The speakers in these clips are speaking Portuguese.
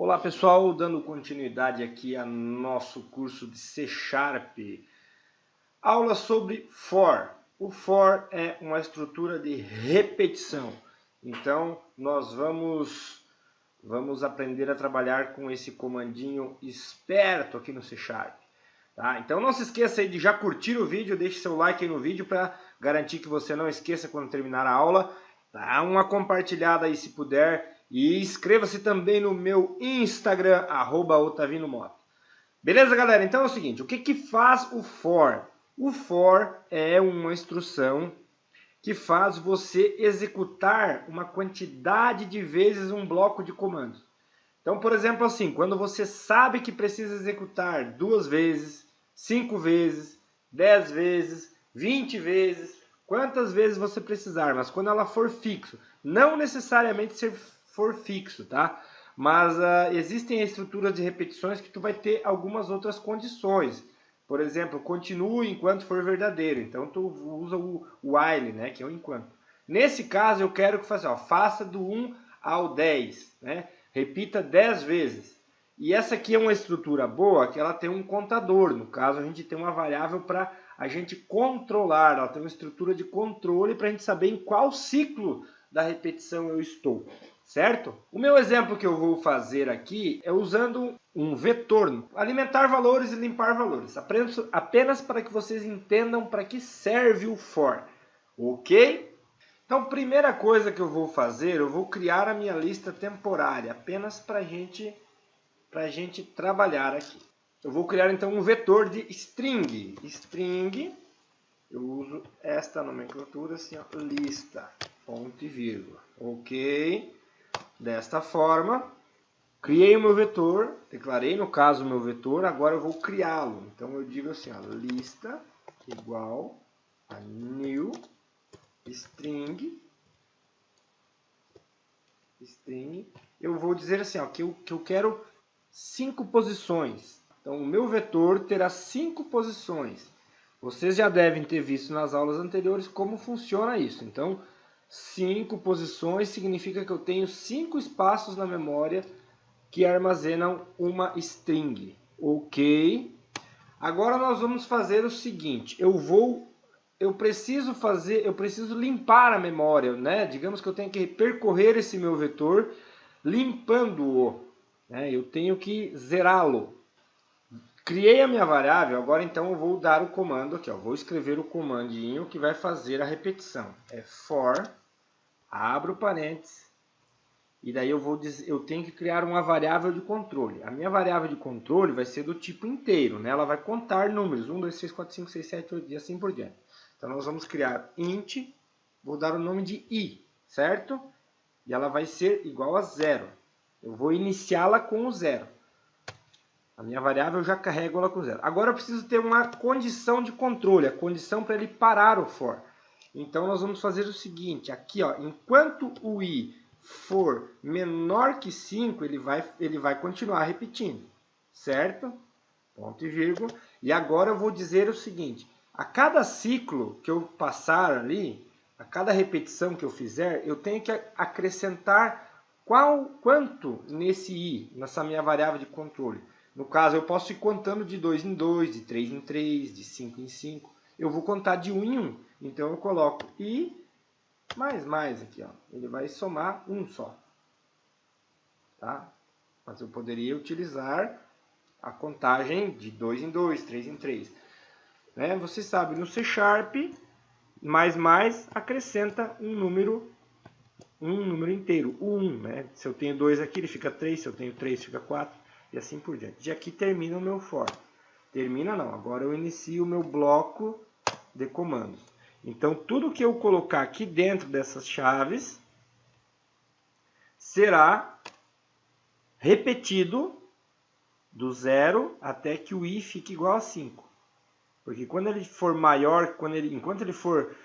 Olá pessoal, dando continuidade aqui ao nosso curso de C Sharp. Aula sobre for. O for é uma estrutura de repetição. Então nós vamos aprender a trabalhar com esse comandinho esperto aqui no C Sharp. Tá? Então não se esqueça aí de já curtir o vídeo, deixe seu like aí no vídeo para garantir que você não esqueça quando terminar a aula. Dá uma compartilhada aí se puder. E inscreva-se também no meu Instagram, @OtavinoMoto. Beleza, galera? Então é o seguinte, o que faz o for? O for é uma instrução que faz você executar uma quantidade de vezes um bloco de comandos. Então, por exemplo, assim, quando você sabe que precisa executar 2 vezes, 5 vezes, 10 vezes, 20 vezes, quantas vezes você precisar, mas quando ela for fixo, não necessariamente ser for fixo, tá? Mas existem estruturas de repetições que tu vai ter algumas outras condições. Por exemplo, continue enquanto for verdadeiro. Então tu usa o while, né, que é o enquanto. Nesse caso eu quero que faça do 1 ao 10, né? Repita 10 vezes. E essa aqui é uma estrutura boa, que ela tem um contador. No caso, a gente tem uma variável para a gente controlar. Ela tem uma estrutura de controle para a gente saber em qual ciclo da repetição eu estou. Certo? O meu exemplo que eu vou fazer aqui é usando um vetor, alimentar valores e limpar valores, apenas para que vocês entendam para que serve o for, ok? Então, primeira coisa que eu vou fazer, eu vou criar a minha lista temporária, apenas para a gente trabalhar aqui. Eu vou criar então um vetor de string, eu uso esta nomenclatura assim, ó, lista, ponto e vírgula, ok? Desta forma, criei o meu vetor, declarei no caso o meu vetor, agora eu vou criá-lo. Então eu digo assim, ó, lista igual a new string. Eu vou dizer assim, ó, que eu quero 5 posições. Então o meu vetor terá 5 posições. Vocês já devem ter visto nas aulas anteriores como funciona isso. Então 5 posições significa que eu tenho 5 espaços na memória que armazenam uma string. Ok? Agora nós vamos fazer o seguinte, eu preciso limpar a memória, né? Digamos que eu tenho que percorrer esse meu vetor limpando-o, né? Eu tenho que zerá-lo. Criei a minha variável, agora então eu vou dar o comando aqui, ó. Vou escrever o comandinho que vai fazer a repetição. É for, abro parênteses, e daí eu tenho que criar uma variável de controle. A minha variável de controle vai ser do tipo inteiro, né? Ela vai contar números, 1, 2, 3, 4, 5, 6, 7, 8 e assim por diante. Então nós vamos criar int, vou dar o nome de i, certo? E ela vai ser igual a 0. Eu vou iniciá-la com o 0. A minha variável eu já carrego ela com 0. Agora eu preciso ter uma condição de controle, a condição para ele parar o for. Então nós vamos fazer o seguinte, aqui ó, enquanto o i for menor que 5, ele vai continuar repetindo, certo? Ponto e vírgula. E agora eu vou dizer o seguinte, a cada ciclo que eu passar ali, a cada repetição que eu fizer, eu tenho que acrescentar quanto nesse i, nessa minha variável de controle. No caso, eu posso ir contando de 2 em 2, de 3 em 3, de 5 em 5. Eu vou contar de 1 em 1. Então, eu coloco i mais aqui, ó. Ele vai somar 1 só. Tá? Mas eu poderia utilizar a contagem de 2 em 2, 3 em 3. Né? Você sabe, no C Sharp, mais acrescenta um número inteiro, o 1. Né? Se eu tenho 2 aqui, ele fica 3. Se eu tenho 3, fica 4. E assim por diante. E aqui termina o meu for. Termina não, agora eu inicio o meu bloco de comandos. Então, tudo que eu colocar aqui dentro dessas chaves será repetido do 0 até que o i fique igual a 5. Porque quando ele for maior, enquanto ele for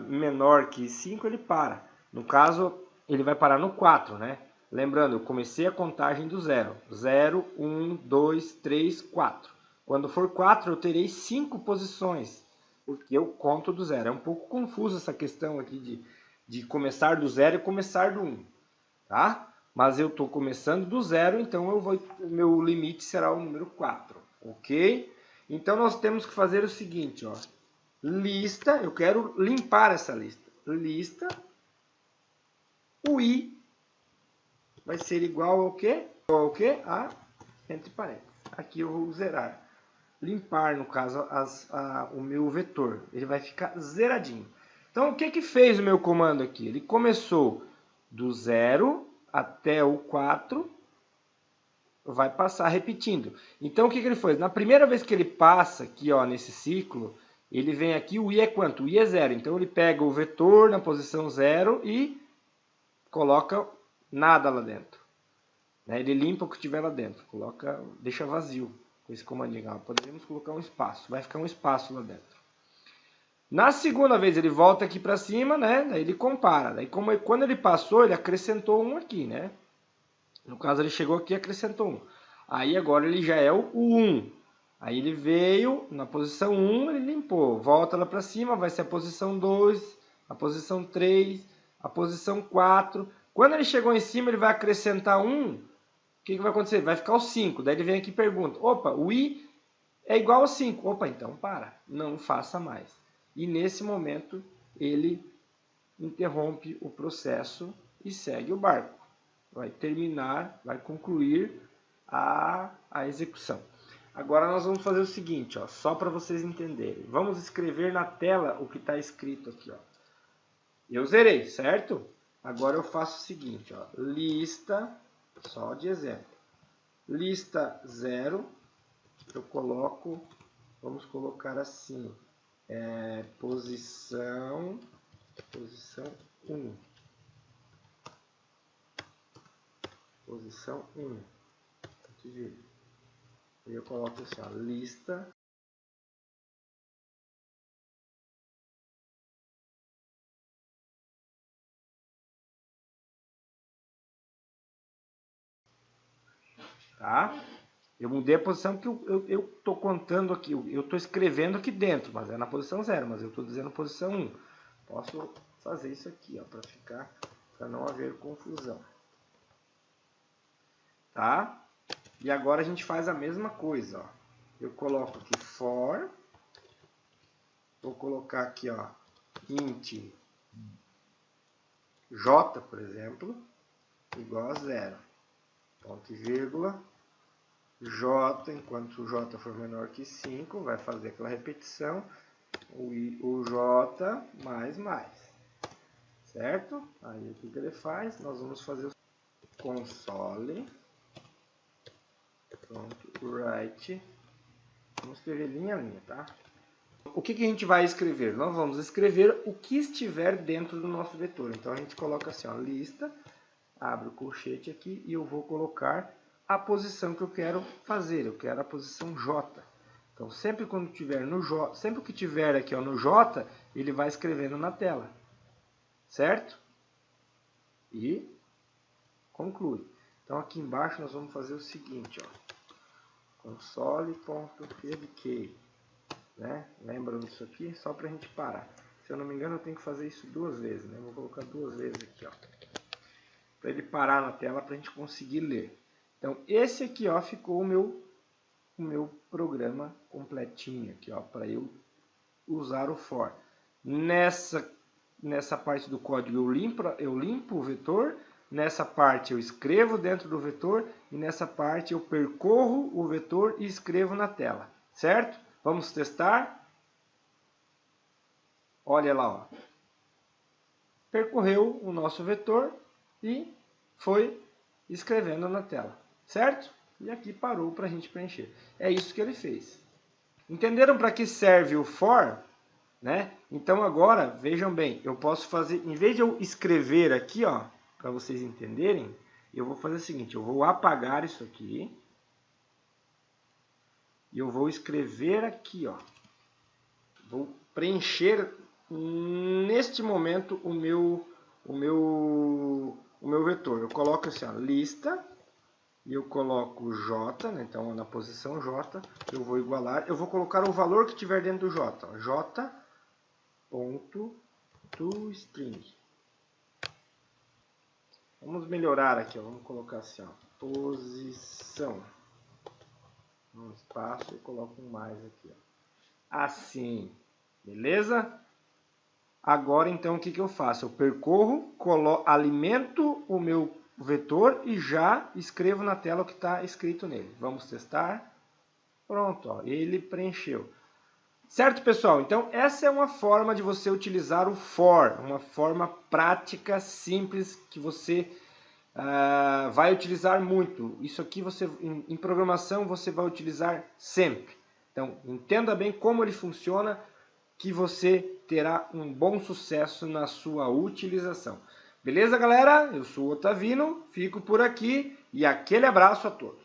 menor que 5, ele para. No caso, ele vai parar no 4, né? Lembrando, eu comecei a contagem do 0. 0, 1, 2, 3, 4. Quando for 4, eu terei 5 posições, porque eu conto do 0. É um pouco confuso essa questão aqui de começar do 0 e começar do 1. Tá? mas eu estou começando do zero, então o meu limite será o número 4, ok? Então nós temos que fazer o seguinte, ó, lista, eu quero limpar essa lista, lista, o i vai ser igual ao quê? Ao quê? A, entre parênteses, aqui eu vou zerar, limpar no caso o meu vetor, ele vai ficar zeradinho. Então o que fez o meu comando aqui? Ele começou do 0 até o 4, vai passar repetindo. Então o que ele fez? Na primeira vez que ele passa aqui, ó, nesse ciclo, ele vem aqui, o i é quanto? O i é 0. Então ele pega o vetor na posição 0 e coloca nada lá dentro. Ele limpa o que tiver lá dentro, deixa vazio com esse comandinho. Poderíamos colocar um espaço, vai ficar um espaço lá dentro. Na segunda vez ele volta aqui para cima, né? Daí ele compara. Daí quando ele passou, ele acrescentou um aqui, né? No caso ele chegou aqui e acrescentou um. Aí agora ele já é o 1. Aí ele veio na posição 1, ele limpou. Volta lá para cima, vai ser a posição 2, a posição 3, a posição 4. Quando ele chegou em cima, ele vai acrescentar 1. O que vai acontecer? Vai ficar o 5. Daí ele vem aqui e pergunta, opa, o i é igual a 5. Opa, então para, não faça mais. E nesse momento ele interrompe o processo e segue o barco. Vai terminar, vai concluir a execução. Agora nós vamos fazer o seguinte, ó, só para vocês entenderem. Vamos escrever na tela o que está escrito aqui. Ó. Eu zerei, certo? Agora eu faço o seguinte, ó, lista, só de exemplo, lista 0, eu coloco, vamos colocar assim, posição 1. Posição 1. E eu coloco assim, ó, lista. Tá? Eu mudei a posição que eu estou contando aqui, eu estou escrevendo aqui dentro, mas é na posição 0, mas eu estou dizendo posição 1. Posso fazer isso aqui, ó, para não haver confusão. Tá? E agora a gente faz a mesma coisa, ó. Eu coloco aqui for, vou colocar aqui, ó, int j, por exemplo, igual a 0. Ponto e vírgula. J, enquanto o J for menor que 5, vai fazer aquela repetição, o J mais. Certo? Aí o que ele faz? Nós vamos fazer o console, pronto, write, vamos escrever linha a linha, tá? O que a gente vai escrever? Nós vamos escrever o que estiver dentro do nosso vetor. Então a gente coloca assim, ó, lista, abre o colchete aqui e eu vou colocar a posição que eu quero fazer, eu quero a posição J. Então, sempre quando tiver no J, sempre que tiver aqui, ó, no J, ele vai escrevendo na tela. Certo? E conclui. Então, aqui embaixo nós vamos fazer o seguinte, ó. Console.readkey, né? Lembram disso aqui? Só para a gente parar. Se eu não me engano, eu tenho que fazer isso 2 vezes, né? Vou colocar 2 vezes aqui, ó. Para ele parar na tela para a gente conseguir ler. Então, esse aqui, ó, ficou o meu programa completinho aqui, ó, para eu usar o for. Nessa parte do código eu limpo o vetor, nessa parte eu escrevo dentro do vetor e nessa parte eu percorro o vetor e escrevo na tela, certo? Vamos testar? Olha lá, ó. Percorreu o nosso vetor e foi escrevendo na tela. Certo? E aqui parou para a gente preencher. É isso que ele fez. Entenderam para que serve o for? Né? Então agora, vejam bem, eu posso fazer, em vez de eu escrever aqui, ó, para vocês entenderem, eu vou fazer o seguinte, eu vou apagar isso aqui. E eu vou escrever aqui, ó. Vou preencher neste momento o meu vetor. Eu coloco assim, ó, lista. E eu coloco J, né? Então na posição J, eu vou igualar, eu vou colocar o valor que tiver dentro do J, ó, J.toString. Vamos melhorar aqui, ó. Vamos colocar assim, ó, posição. Um espaço e coloco um mais aqui, ó. Assim, beleza? Agora então o que eu faço? Eu percorro, alimento o meu vetor e já escrevo na tela o que está escrito nele. Vamos testar. Pronto, ó, ele preencheu. Certo, pessoal? Então, essa é uma forma de você utilizar o for, uma forma prática, simples, que você vai utilizar muito. Isso aqui você, em programação você vai utilizar sempre. Então, entenda bem como ele funciona, que você terá um bom sucesso na sua utilização. Beleza, galera? Eu sou o Otavino, fico por aqui e aquele abraço a todos.